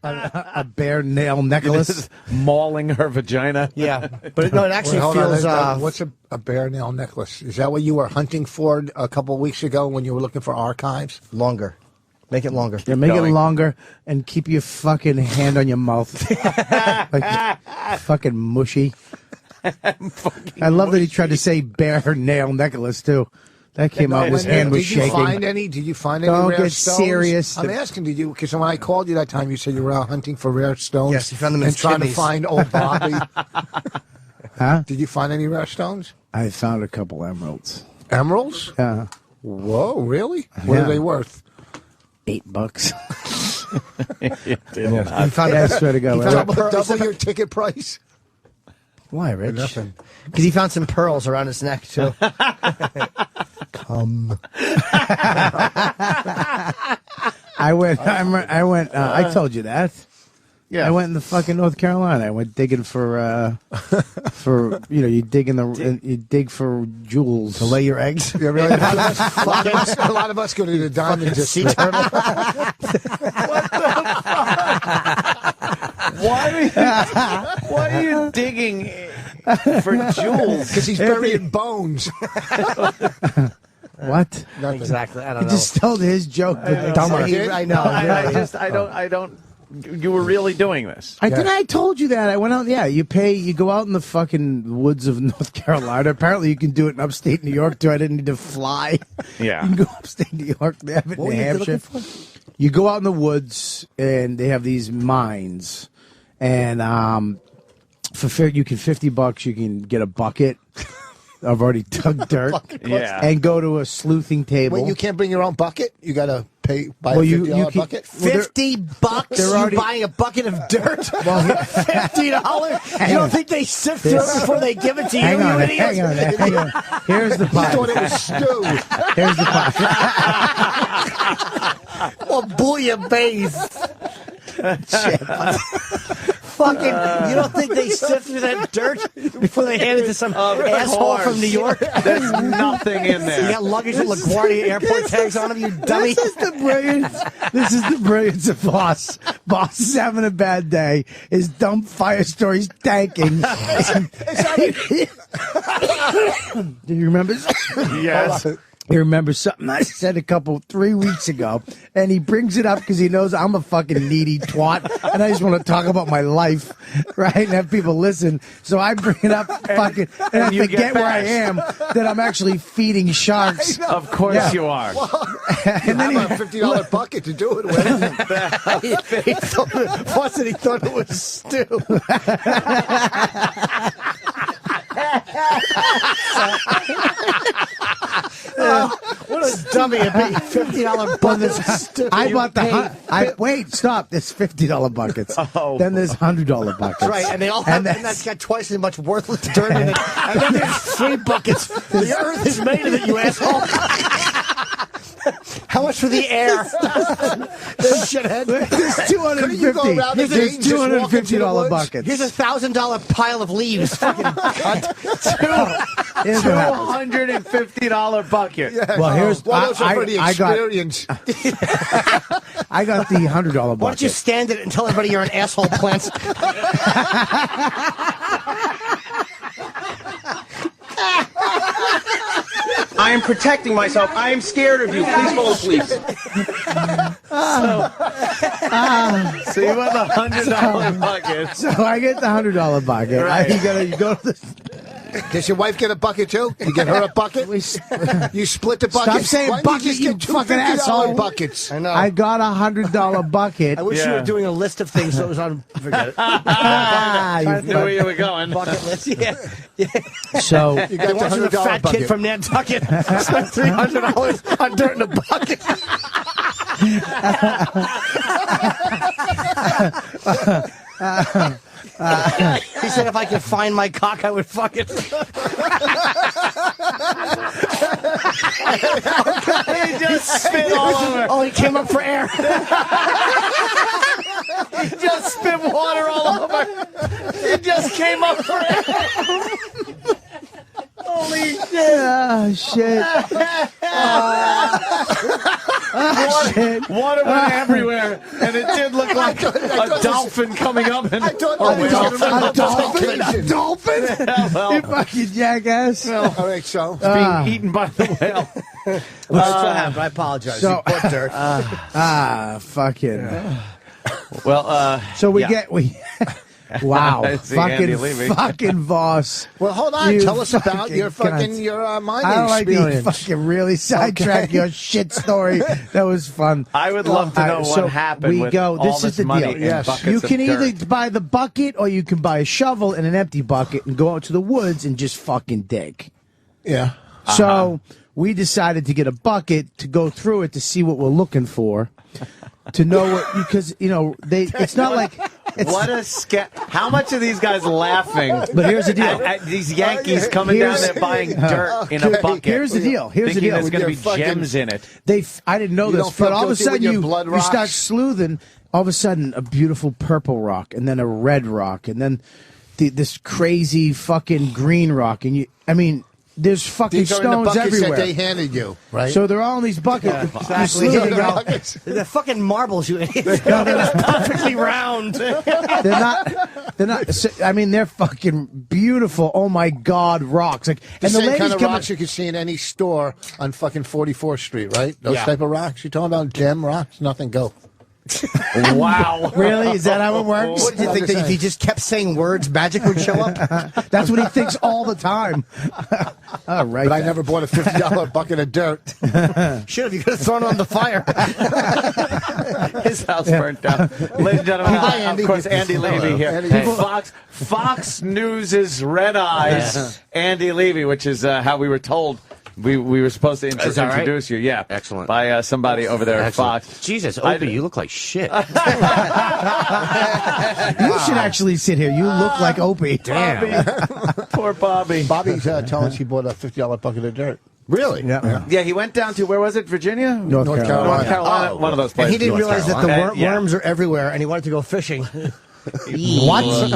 a bare nail necklace. Mauling her vagina. Yeah, but no, it actually Wait, feels. what's a bare nail necklace? Is that what you were hunting for a couple of weeks ago when you were looking for archives? Longer. Make it longer. Yeah, make it longer and keep your fucking hand on your mouth. Like, fucking mushy. I love that he tried to say bare nail necklace, too. That came out, his hand was shaking. Did you find any Don't rare get stones? serious. I'm asking, did you? Because when I called you that time, you said you were out hunting for rare stones. Yes, you found them in and trying to chimneys. find old Bobby. Huh? Did you find any rare stones? I found a couple emeralds. Emeralds? Yeah. Whoa, really? What are they worth? $8. He found I swear to God. Double your ticket price? Why, Rich? Nothing. Because he found some pearls around his neck, too. Come. I told you that. Yeah. I went in the fucking North Carolina. I went digging for you dig for jewels To lay your eggs. Yeah, really. A lot of us go to the diamond Sea district. turtle. Why are you digging for jewels? Because he's burying bones. what? Nothing. Exactly. I don't He know. just told his joke. Dumber. I know. I don't. You were really doing this. I told you that. I went out. Yeah, you go out in the fucking woods of North Carolina. Apparently, you can do it in upstate New York too. I didn't need to fly. Yeah. You can go upstate New York. They have it in New Hampshire. You go out in the woods, and they have these mines, and you can $50. You can get a bucket. I've already dug dirt. Yeah. And go to a sleuthing table. Wait, you can't bring your own bucket? You got to buy a $50 bucket? $50? You're buying a bucket of dirt? $50? You don't think they sift through it before they give it to you? Hang on. Here's the I pot. thought it was stew. Here's the pot. Or bouillabaisse. Fucking, you don't think they sift through that dirt before they hand it to some asshole from New York? There's nothing in there. You got luggage with LaGuardia airport tags on them, you dummy. This is the brilliance of Boss. Boss is having a bad day. His dumb fire story's tanking. Do you remember? Yes. He remembers something I said 3 weeks ago, and he brings it up because he knows I'm a fucking needy twat, and I just want to talk about my life, right, and have people listen. So I bring it up, fucking, and I forget where I am, that I'm actually feeding sharks. Of course you are. And then have a $50 bucket to do it with. He thought it was stew. What a dummy! I paid $50 buckets. I bought wait, stop! There's $50 buckets. Then there's $100 buckets. Right, and they all have, and that's got twice as much worthless dirt in it. And then there's free buckets. The earth is made of it, you asshole. How much for the air? This shithead. There's $250. There's $250 buckets. Here's a $1,000 pile of leaves. Fucking cunt. $250 bucket. Yeah. Well, here's those are for the I got experience. I got the $100 bucket. Why don't you stand it and tell everybody you're an asshole plant? I am protecting myself. I am scared of you. Please call the police. So you want the $100 bucket. So I get the $100 bucket. Right. You go to the. Does your wife get a bucket too? You get her a bucket? You split the bucket? Stop saying Why bucket, don't you just get fucking $250 asshole. buckets. I know. I got a $100 bucket. I wish you were doing a list of things so it was on. Forget it. I knew where you were going. Bucket list. Yeah. So You They got want the you the $100 fat bucket. kid from Nantucket spent $300 on dirt in a bucket. He said if I could find my cock, I would fuck it. He just spit all over. Oh, he came up for air. He just spit water all over. He just came up for air. Holy shit. shit. shit. Water went everywhere, and it did look like a dolphin coming up. And I thought A dolphin? well, You fucking jackass. All right, so being eaten by the whale. That's what happened. I apologize. So- You put dirt. Fucking. Well, So we yeah. get wow, See Andy Levy. fucking Voss. well, hold on. You Tell us about fucking your fucking cunt. mining I don't like experience. to fucking really sidetrack your shit story. That was fun. I would love to know All right, what so happened we with go. all This this is the money deal. in Yes. buckets You of can either dirt. buy the bucket or you can buy a shovel and an empty bucket and go out to the woods and just fucking dig. Yeah. So we decided to get a bucket to go through it to see what we're looking for, to know what, because it's not like it's. What a How much are these guys laughing? But here's the deal. At these Yankees coming down there buying dirt in a bucket. Here's the deal. Here's the thinking deal. there's going to be fucking- gems in it. I didn't know You this, don't feel but all of a guilty sudden when your you blood start rocks? sleuthing. All of a sudden, a beautiful purple rock, and then a red rock, and then this crazy fucking green rock, and there's fucking These are in the stones buckets everywhere. that they handed you, right? So they're all in these buckets. You're Exactly. sleuthing They're out. buckets. The fucking marbles, you idiot. They're perfectly round. They're not. They're fucking beautiful. Oh my God, rocks! Like, The and the same ladies kind of come. rocks you can see in any store on fucking 44th Street, right? Those Yeah. type of rocks. You talking about gem rocks? Nothing go. Wow. Really? Is that how it works? What do you think? That if he just kept saying words, magic would show up? That's what he thinks all the time. All right. But I never bought a $50 bucket of dirt. Should have. You could have thrown it on the fire. His house burnt down. Ladies and gentlemen, Hi, Andy. of course, Andy Levy here. Andy. Hey. Fox News' Red Eyes, Andy Levy, which is how we were told. We were supposed to Is that right? introduce you, yeah. Excellent. By somebody over there at Excellent. Fox. Jesus, Opie, you look like shit. You should actually sit here. You look like Opie. Damn. Poor Bobby. Bobby's telling us he bought a $50 bucket of dirt. Really? Yeah. Yeah, he went down to, where was it, Virginia? North Carolina. North Carolina, Oh. one of those And places. he didn't realize that the Yeah. worms are everywhere, and he wanted to go fishing. What? and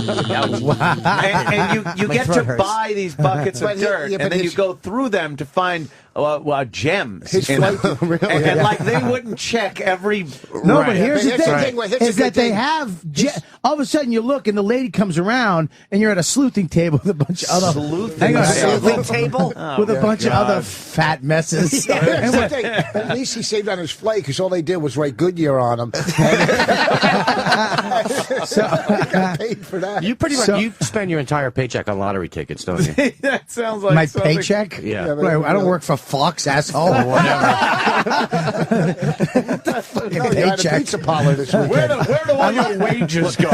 you My get throat to hurts. buy these buckets But of he- dirt, yeah, but and then you his- go through them to find gems. His in flight- them. really? And like they wouldn't check every. No, Right. but here's the Here's the thing: thing, here's the is that good they thing. have. All of a sudden, you look, and the lady comes around, and you're at a sleuthing table with a bunch of other Sleuthing hang on, table. Sleuthing table? with a bunch of God. other fat messes. Here's the thing. At least he saved on his flight because all they did was write Goodyear on him. So he got paid for that. You pretty much So- you spend your entire paycheck on lottery tickets, don't you? That sounds like My something- paycheck? Yeah. Yeah, Right, I don't work for Fox, asshole. Or whatever. No, you had a paycheck. pizza parlor this weekend. Where do all your wages go?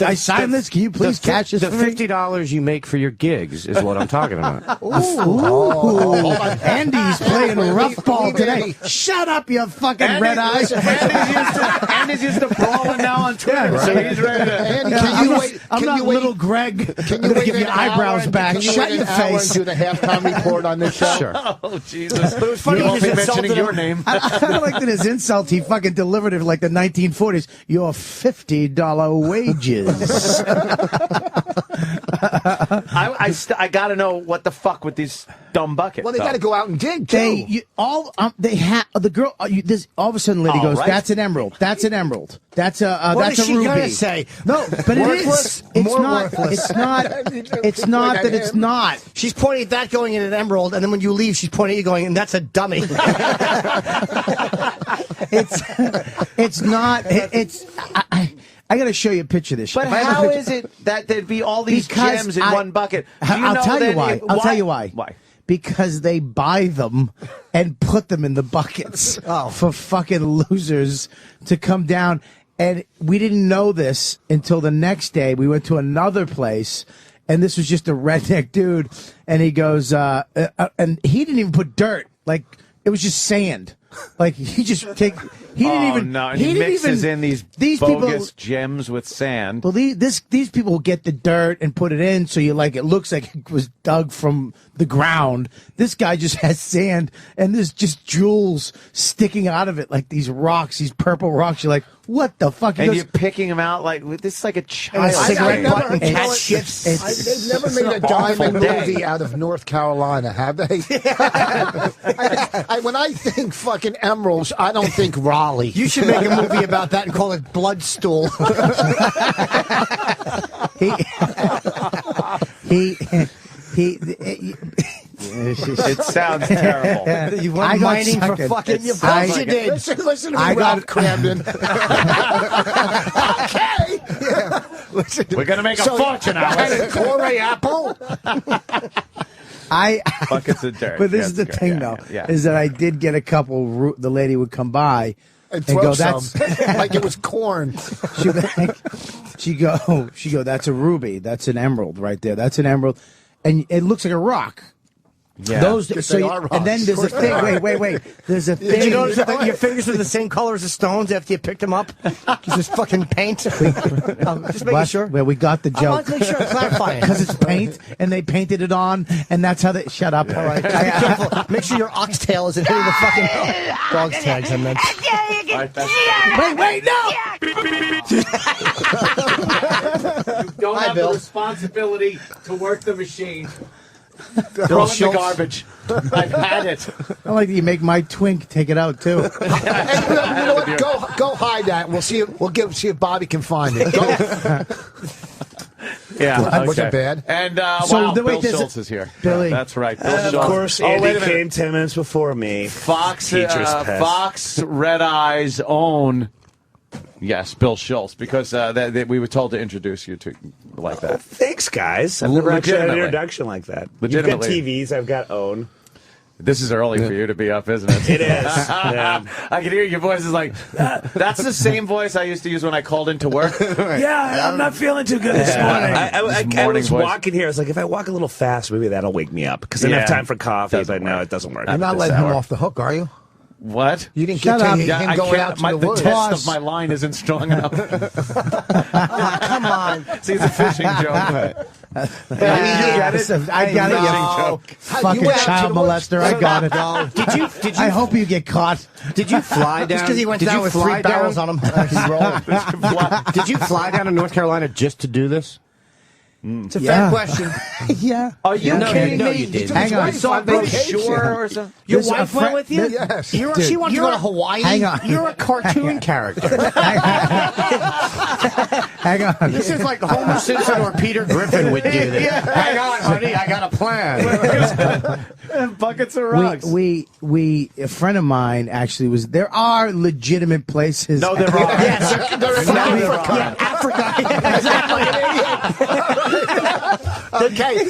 I signed this. Can you please cash this The for me? $50 you make for your gigs is what I'm talking about. Ooh. Andy's playing rough ball today. Andy. Shut up, you fucking red eye. Andy's used to brawling now on Twitter, so he's ready to. Andy, Yeah, can you wait? I'm Can not you wait? little Greg. Can I'm you gonna wait give you an hour eyebrows and- back. Can you Shut wait your an hour and face. do the halftime report on this show? Sure. Oh Jesus! It was funny you you won't just be mentioning insulted your him. name. I like that his insult, he fucking delivered it like the 1940s. Your $50 wages. I got to know what the fuck with these dumb buckets. Well, they got to go out and dig too. They have the girl. This all of a sudden, Liddy All goes, right. "That's an emerald. That's an emerald. That's a What that's is a she ruby." gonna say? No, but it Worthless? is. It's More not. worthless. It's not. It's not Like that I it's am. not. She's pointing at that going in an emerald, and then when you leave, she's pointing at you going, and that's a dummy. It's not. I got to show you a picture of this. But If I have a how picture- is it that there'd be all these Because gems in I- one bucket? Do I'll know tell you that why. it- I'll tell you why. Why? Because they buy them and put them in the buckets for fucking losers to come down. And we didn't know this until the next day. We went to another place, and this was just a redneck dude. And he goes, and he didn't even put dirt. Like, it was just sand. Like, he just take. He didn't even. No, and he mixes in these bogus people. gems with sand. Well, these people get the dirt and put it in, so you like it looks like it was dug from the ground. This guy just has sand, and there's just jewels sticking out of it, like these rocks, these purple rocks. You're like, what the fuck? He And goes, you're picking them out like this is like a And child. a cigarette never- butt and you know cat what? shifts. They've never made a diamond day. movie out of North Carolina, have they? When I think fucking emeralds, I don't think Raleigh. You should make a movie about that and call it Bloodstool. It sounds terrible. You I went got mining for sucking. fucking. You I- you did. Listen to me, I got- Ralph Cramden. Okay. Yeah. Listen to We're gonna make a fortune out of it. Corey Apple. Buckets of dirt. But this is the That's thing, good. though, Yeah. is that I did get a couple. The lady would come by And and throw go, some. "That's." Like it was corn. She go. That's a ruby. That's an emerald right there. That's an emerald, and it looks like a rock. Yeah. Those, Yes, so they you- are rocks. and then there's a Of course they thing. are. Wait. There's a Did you thing. notice that your fingers are the same color as the stones after you picked them up? Because it's fucking paint. Just making What? sure. Well, we got the I joke. want to make sure I'm clarifying. Because it's paint, and they painted it on, and that's how they. Shut up. All right, just be careful. Make sure your oxtail isn't hitting the fucking dog's tags. I meant. Wait, no! You don't Hi, have Bill. the responsibility to work the machine. Bill Throw it in the Schultz. garbage. I've had it. I like that you make my twink take it out too. Hey, you know what? Go hide that. We'll see. See if Bobby can find it. Go. Yeah, Was it bad? And So wow, the way Bill there's a- Schultz is here. Billy. That's right. Bill And Schultz. of course, Oh, wait a Andy minute. came 10 minutes before me. Fox, Teacher's pet. Fox Red Eyes own. Yes, Bill Schultz, because we were told to introduce you to like that. Thanks, guys. I've never actually had an Legitimately. introduction like that. You've got Legitimately. TVs. I've got OWN. This is early for you to be up, isn't it? It is. Yeah. I can hear your voice is like, that's the same voice I used to use when I called into work. Yeah, I'm not feeling too good this morning. I morning was voice. walking here. I was like, if I walk a little fast, maybe that'll wake me up. Because I don't have Yeah. time for coffee. Doesn't But no, work. it doesn't work. You're not This letting him hour. off the hook, are you? What? You didn't Shut get to up. him Yeah, I going out can't. to The the woods. test of my line isn't strong enough. Come on. See, it's a fishing joke. I got it, No. you fucking You went out to child the woods. molester. I got it. Did you? I hope you get caught. Did you fly down? Just because he went did down you with fly 3 barrels down? on him. He's rolling. Did you fly down to North Carolina just to do this? It's a Yeah. fair question. Yeah. Are you No, kidding no, me? you didn't. Hang on. I saw a On vacation. brochure or something. Your There's a wife went with you? Yes. She wanted to go to Hawaii? Hang on. You're a cartoon character. Hang on. This is like Homer Simpson or Peter Griffin would do this. Hang on, honey, I got a plan. Buckets of rocks. We a friend of mine actually was. There are legitimate places. No, there are. Yes. They're in Africa. Okay.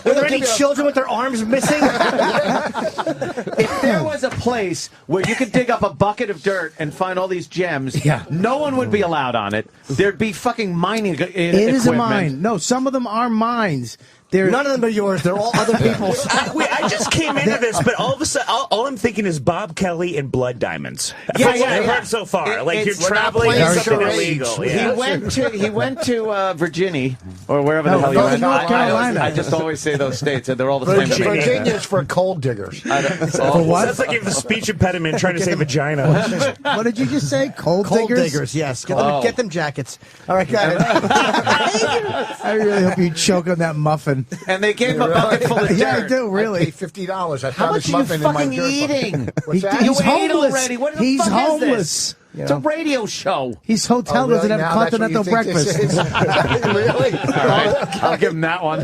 Were there any children with their arms missing? If there was a place where you could dig up a bucket of dirt and find all these gems, Yeah. no one would be allowed on it. There'd be fucking mining It is a mine. No, some of them are mines. They're None of them are yours. They're all other people's. I just came into this, but all of a sudden, all I'm thinking is Bob Kelly and blood diamonds. Yeah, That's what yeah, I've yeah. heard so far. Like you're We're not traveling playing in something charades. illegal. Yeah. He went to Virginia or wherever the No, hell he go to went. North Carolina. I just always say those states, and they're all the same. to me. Virginia's for cold diggers. For what? That's like you have a speech impediment trying to say vagina. What did you just say? Cold Cold diggers? diggers, yes. Get them jackets. All right, got it. I really hope you choke on that muffin. And they gave him a bucket full of dirt. Yeah, I do, I really. paid $50. I How found much this are you muffin in my fucking dirt bucket. eating? What's that? You He's ate homeless. already. What the He's fuck homeless. is this? It's a radio show. His hotel Oh, really? doesn't have Now that's what you continental think this breakfast. is? Really? All right, I'll give him that one.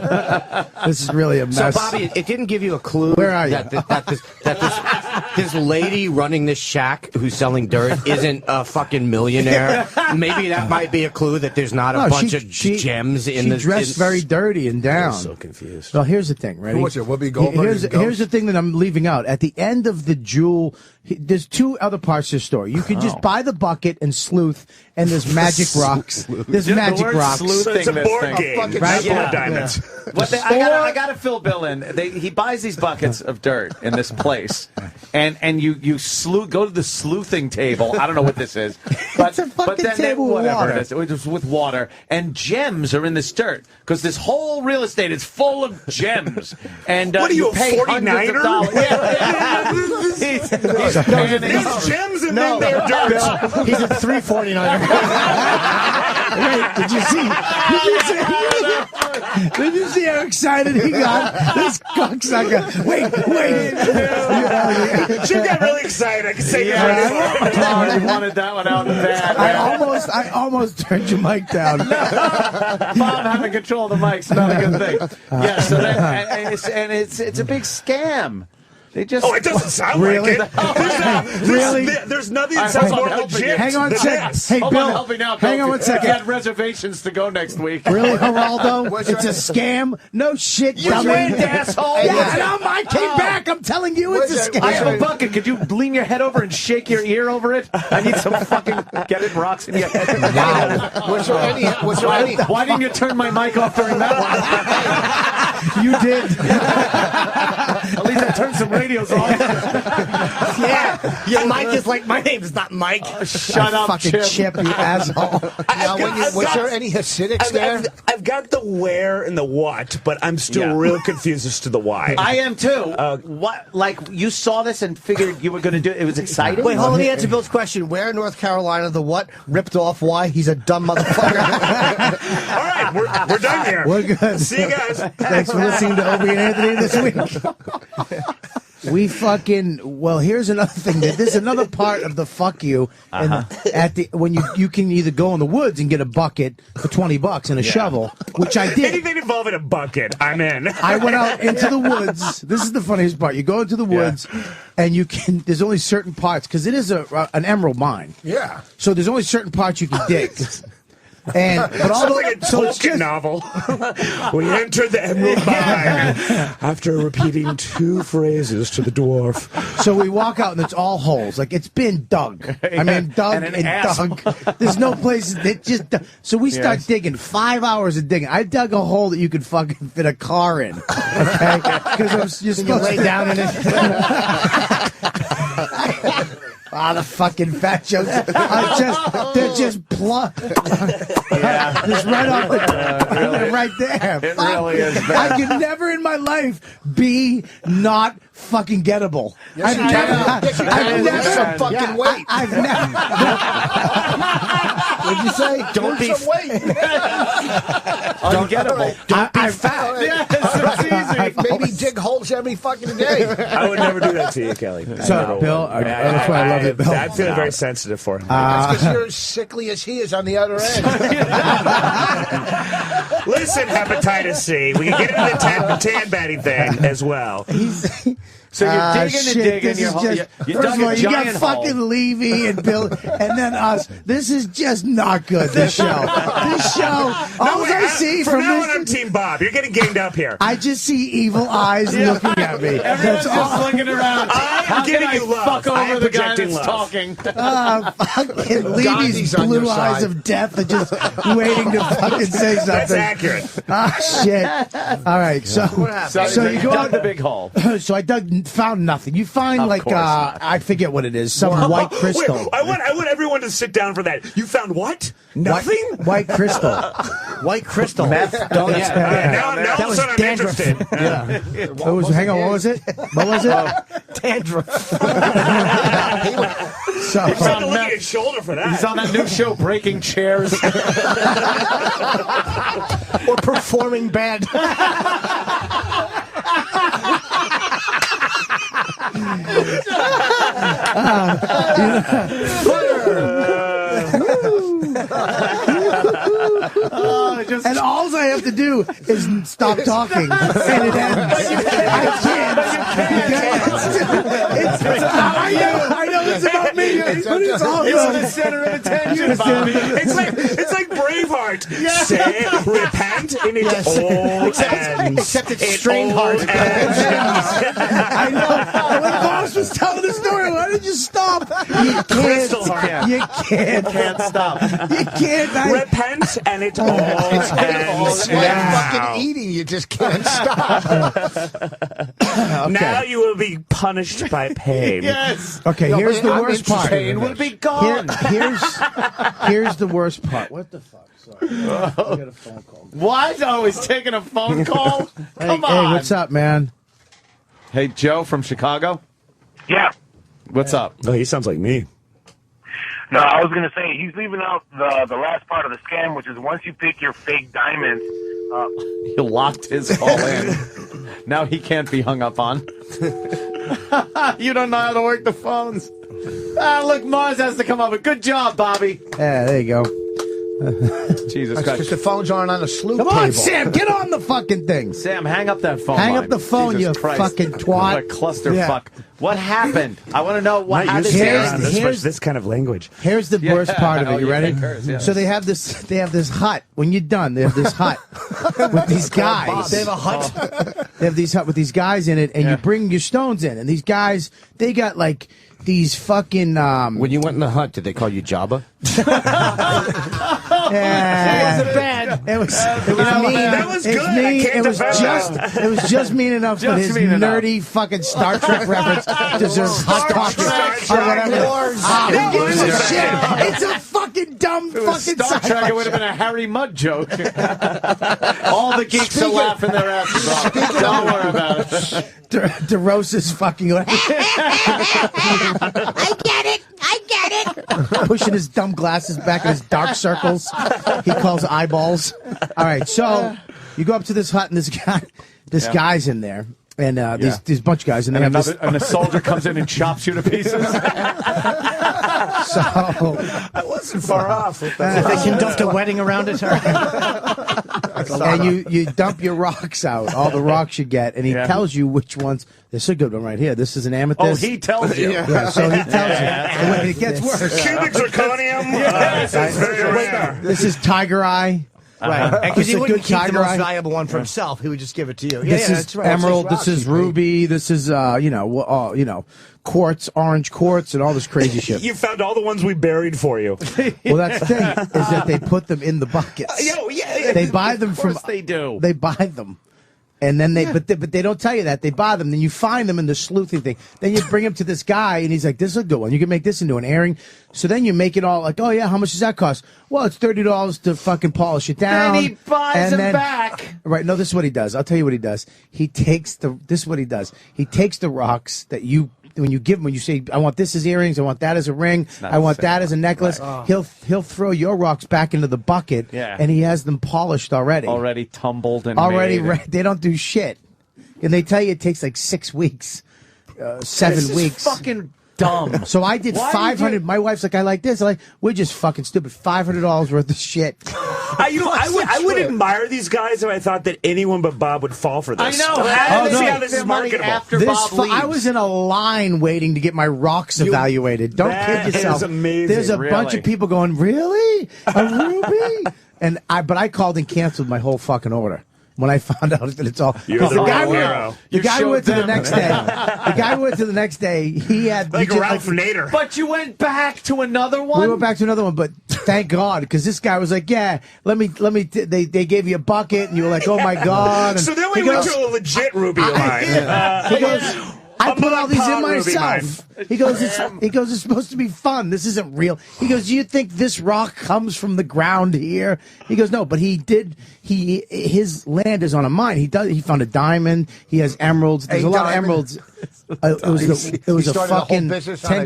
This is really a So, mess. Bobby, it didn't give you a clue Where are you? that this lady running this shack who's selling dirt isn't a fucking millionaire. Maybe that might be a clue that there's not a No, bunch of gems in the. She dressed very dirty and down. So confused. Well, here's the thing, ready? Who was it, Whoopi Goldberg Here's and Ghost? the thing that I'm leaving out. At the end of the jewel, there's 2 other parts to the story. You could just buy the bucket and sleuth, and there's magic rocks. There's The magic word rocks. sleuth- So it's a This board thing. game. Fucking Not yeah. blood diamonds. I gotta fill Bill in. He buys these buckets of dirt in this place, and and you go to the sleuthing table. I don't know what this is, but It's a fucking then table with whatever water. it is, it's with water, and gems are in this dirt because this whole real estate is full of gems. And What are you, a pay hundreds of 49er? dollars. Yeah. He's panning. There's gems in there, dirt. He's a 349. Wait, did you see? Did you see how excited he got? This cocksucker. Wait. Jim got really excited. I can say I wanted that one out bad. I almost turned your mic down. Bob having control of the mic's not a good thing. Yeah, so it's a big scam. They just Oh, it doesn't sound Really? like it. Really? There's nothing that sounds more legit. Hang on a than second. this. Hey, Hold Bill. on, help me now. Hang on one We second. had reservations to go next week. Really, Geraldo? It's a scam? No shit, You dummy. went, asshole. Yeah, and I came back. I'm telling you, it's a I have a scam. bucket. Could you lean your head over and shake your ear over it? I need some fucking get it rocks in your head. Wow. Was there any? Why didn't you turn my mic off during that one? You did. At least I turned some radios off. Yeah, Mike is like, my name's not Mike. Shut up, Fucking Chip, you asshole. Now, was there any Hasidics there? I've got the where and the what, but I'm still real confused as to the why. I am too. What? Like you saw this and figured you were going to do it? It was exciting. Wait, hold on, let me answer Bill's question. Where in North Carolina, the what ripped off why? He's a dumb motherfucker. All right, we're done here. We're good. See you guys. Thanks for listening to Opie and Anthony this week. We fucking here's another thing. There's another part of the fuck you, and when you can either go in the woods and get a bucket for $20 and a shovel, which I did. Anything involving a bucket, I'm in. I went out into the woods. This is the funniest part. You go into the woods, and you can. There's only certain parts because it is an emerald mine. Yeah. So there's only certain parts you can dig. But all Sounds like a Tolkien novel. We entered the Emerald Mine after repeating 2 phrases to the dwarf. So we walk out and it's all holes. Like it's been dug. I mean, dug And and, an dug. There's no place that just. So we start digging. 5 hours of digging. I dug a hole that you could fucking fit a car in. Okay, because you're supposed to lay down in it. The fucking fat jokes. They're just plucked. Just right off the, right there. It really is bad. I could never in my life be not fucking gettable. Yes, you can. I've Lose never. some fucking weight. I've never. What'd you say? Don't be Lose some weight. Ungettable. Don't be fat. Yes, it's easy. Maybe dig holes every fucking day. I would never do that to you, Kelly. So, Bill, that's why I love you, Bill. I'm feeling very sensitive for him. That's because you're as sickly as he is on the other end. Listen, hepatitis C, we can get into the tan batting thing as well. So you're digging shit, and digging. this is just, You first dug of all, a you got giant fucking hole. Levy and Bill, and then us. This is just not good. This show. All I see From from now on, this. I'm Team Bob. You're getting ganged up here. I just see evil eyes looking at me. Everyone's That's just all. looking around. I am How giving can you love. Fuck I am over the guy projecting that's love. talking. Fucking Levy's Gandhi's on your blue eyes side. of death are just waiting to fucking say something. That's accurate. Shit. All right, so you go dug out the big hole. So I found nothing. You find Of like course not. I forget what it is, some white crystal. Wait, I want everyone to sit down for that. You found what? Nothing? White crystal. White crystal. Now all of a was sudden I'm dandruff. interested. Hang on, what was it? What was it? Dandruff. So I'm trying to look at his shoulder for that. He's on that new show, Breaking Chairs. Or performing bad. and all I have to do is stop talking, and it ends. I can't. I know it's about me, but it's all It's good. the center of attention, Bobby. It's like Braveheart. Say, repent, and it all ends. Except it's strained all hard. ends. I know. When Boss was telling the story, why did you stop? You Crystal can't. heart. You can't. Can't stop. You can't. Repent, and it all ends It's like now. fucking eating. You just can't stop. Now you will be punished by pain. Yes. Okay, No, here's but the I'm worst part. Pain will be gone. Here's the worst part. What the fuck? Sorry. I got a phone call. What? Oh, he's taking a phone call? Come on. Hey, what's up, man? Hey, Joe from Chicago? Yeah. What's up? Oh, he sounds like me. No, I was going to say, he's leaving out the last part of the scam, which is once you pick your fake diamonds. He locked his call in. Now he can't be hung up on. You don't know how to work the phones. Look, Mars has to come up with. Good job, Bobby. Yeah, there you go. Jesus That's Christ. because the phones aren't on a slew Come table. on, Sam, get on the fucking thing. Sam, hang up that phone. Hang line. up the phone, Jesus you Christ. fucking twat. What a clusterfuck. What happened? I want to know what Not happened. used to Here's- around here's- this kind of language. Here's the worst part of Oh, it. You you ready? can't curse, yeah. So they have this hut. When you're done, they have this hut with these guys. They have a hut. They have these hut with these guys in it, and you bring your stones in, and these guys, they got like these fucking. When you went in the hut, did they call you Jabba? It wasn't bad. It was mean. That was It's good. I mean. can't It was defend just. that. It was just mean enough that Just his mean enough. nerdy fucking Star Trek reference deserves hot topic Trek, or whatever. Wars. Who gives a Wars. shit? It's a fucking dumb It was fucking Star Trek, sci-fi it would have been a Harry Mudd joke. All the geeks are laughing their asses off. Don't worry about it. DeRosa's fucking like, I get it. Pushing his dumb glasses back in his dark circles. He calls eyeballs. All right, so you go up to this hut and this guy's in there. And these bunch of guys, and they have this. And a soldier comes in and chops you to pieces. So I wasn't far off. With They conduct a wedding around it. and you dump your rocks out, all the rocks you get, and he Yeah. tells you which ones. This is a good one right here. This is an amethyst. Oh, he tells you. Yeah, so he tells you. And wait, it gets worse. Cubic zirconium. This is very rare. This is tiger eye. Right. Because It's he a wouldn't good keep the tiger most eye. valuable one for himself. He would just give it to you. This is that's right. emerald. That's This his is rocks, ruby. This is quartz, orange quartz, and all this crazy shit. You found all the ones we buried for you. Well, that's the thing is that they put them in the buckets. They buy them Of from. course they do. They buy them, and then but they don't tell you that they buy them. Then you find them in the sleuthing thing. Then you bring them to this guy, and he's like, "This is a good one. You can make this into an airing." So then you make it all like, "Oh yeah, how much does that cost?" Well, it's $30 to fucking polish it down. Then he buys and them back. Right? No, this is what he does. I'll tell you what he does. This is what he does. He takes the rocks that you. When you give him, when you say, "I want this as earrings, I want that as a ring, not I want the same that as a necklace," he'll throw your rocks back into the bucket, Yeah. and he has them polished already. Already tumbled and Already, made. they don't do shit, and they tell you it takes like 6 weeks, 7 This is weeks. fucking dumb. So I did Why 500. My wife's like, "I like this." I'm like, "We're just fucking stupid." $500 worth of shit. I would admire these guys if I thought that anyone but Bob would fall for I this. know. I How don't do see they how make this their is money marketable. after Bob leaves? I was in a line waiting to get my rocks evaluated. Don't That kid yourself. is amazing, There's a bunch really. of people going, "Really? A ruby?" But I called and canceled my whole fucking order when I found out that it's all. You're 'cause the guy real went- hero. The You guy who went showed to the them. next day. The guy who went to the next day. He had Like he just- Ralph Nader. But you went back to another one? We went back to another one, but thank God, because this guy was like, "Yeah, let me." They gave you a bucket, and you were like, "Oh my God!" And So then we he went goes- to a legit ruby line. He goes, "I a put all these in mud pot ruby myself." He goes, "It's supposed to be fun. This isn't real." He goes, "Do you think this rock comes from the ground here?" He goes, "No, but he did. His land is on a mine. He found a diamond. He has emeralds. There's a lot of diamond? emeralds." It was a started a whole fucking business on a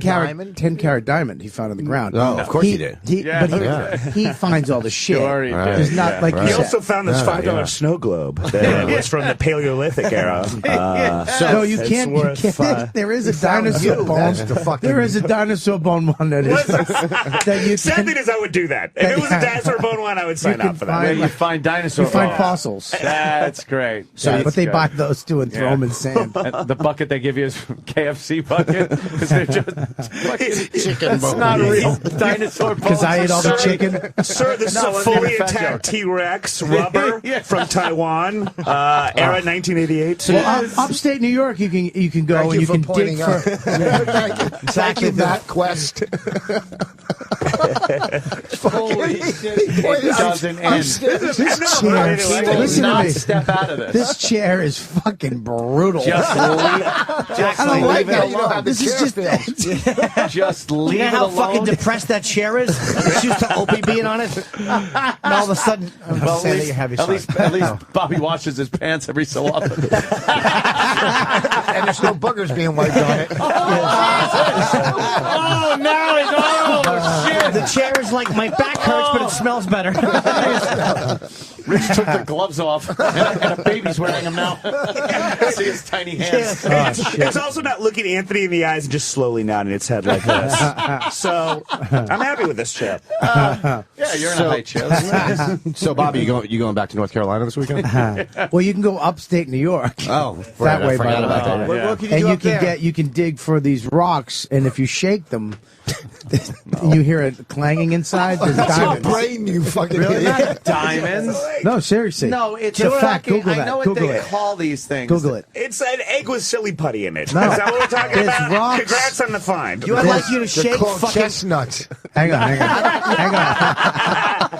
10 carat diamond he found on the ground. Oh, of course he did. Yeah. But he finds all the shit. Sure he did. It's not Yeah. like you He said. also found this $5 snow globe that was from the Paleolithic era. No, you it's can't. worth, You can't there is a dinosaur you. bone. That's the fucking- There is a dinosaur bone one that is that you Sad can, thing is, I would do that. If it was a dinosaur bone one, I would sign can up for find- that. Yeah, you find dinosaur you find bones. fossils. That's great. So, That's but they good. buy those too and throw them in sand. And the bucket they they give you a KFC bucket because they're just fucking Chicken It's bones. not real dinosaur bones. Because I ate all the chicken. Sir, this is No, a fully manufacturer. intact T-Rex rubber Yeah. from Taiwan, era 1988. Well, upstate New York, you can go Thank and you for can dig pointing out. for. Thank you, Matt Quest. Holy shit! It doesn't end. This chair. He will Listen to not me. step out of this. This chair is fucking brutal. Just leave, just I don't like leave it that. You know how alone. the This is chair just. feels. Just leave You know it how alone. fucking depressed that chair is? It's used to Opie being on it. And all of a sudden, I'm Well, saying that you're heavy. at least Bobby washes his pants every so often. And there's no boogers being wiped on it. Oh, now it's shit. The chair is like, my back hurts, but it smells better. Rich took the gloves off, and a baby's wearing them now. See his tiny hands. It's also not looking Anthony in the eyes and just slowly nodding its head like this. So I'm happy with this chair. Yeah, you're in a high chair. That's nice. So, Bobby, you going back to North Carolina this weekend? Well, you can go upstate New York. Oh, That right, way, I forgot by the about way. that. What- Yeah. what can you And do you up can there? you can dig for these rocks, and if you shake them, you hear it clanging inside. There's That's your diamonds. brain, you fucking Really? idiot. Not diamonds. No, seriously. No, it's a fact. fucking- Google I that. know what Google they it. call these things. Google it. It's an egg with silly putty in it. No. Is that what we're talking There's about? rocks. Congrats on the find. I'd like you to They're shake called fucking. chestnuts. Hang on. Hang on.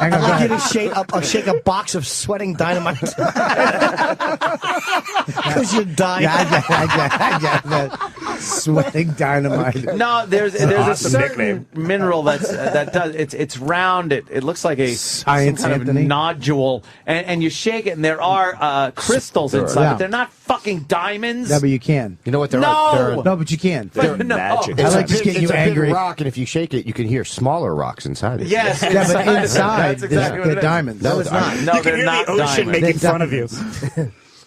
I'd Go like you ahead. to shake a box of sweating dynamite. Because you're dying. Yeah, I get that. Sweating dynamite. No, there's a awesome certain mineral that does it's round. It looks like Science, some kind Anthony. of nodule, and you shake it, and there are crystals inside, Yeah. but they're not fucking diamonds. Yeah, but you can. You know what? They're No! No, but you can. But no. magic. I It's like a just big- getting you it's a big angry. rock, and if you shake it, you can hear smaller rocks inside it. Yes, Yeah, but inside, that's exactly what they're it is. diamonds. No, it's not. No, You can they're hear not the ocean diamonds. making fun of you.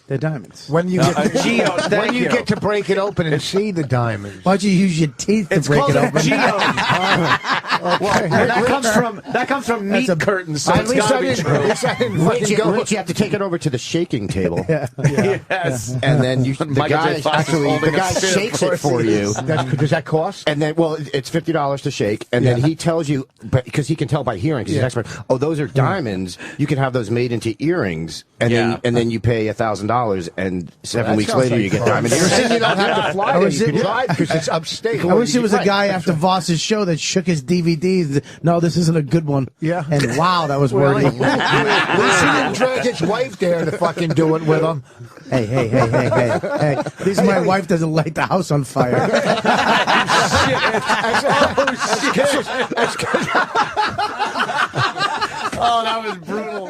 They're diamonds. When you Geo, when thank you you. get to break it open and see the diamonds. Why don't you use your teeth to It's break called it a open? geo. That comes from meat That's a- curtains, so At it's least got I to be didn't, true. at least I didn't Rich, fucking go. Rich, you have to take it over to the shaking table, Yes. and then the Michael J. guy Fox is actually holding the a guy spit, shakes of it course for he you. Does that cost? And then, well, it's $50 to shake, and then he tells you, but because he can tell by hearing, because he's an expert. Oh, those are diamonds. You can have those made into earrings, and Yeah. then you pay $1,000, and 7 That weeks sounds later like you get fun. diamond You're saying earrings. you don't have to fly I there. wish You it- can drive because it's upstate. I wish there was a guy after Voss's show that shook his DVDs. No, this isn't a good one. Yeah. And wow, that was Well, wordy. at least he didn't drag his wife there to fucking do it with him. Hey. At least my wife doesn't light the house on fire. Oh, that was brutal.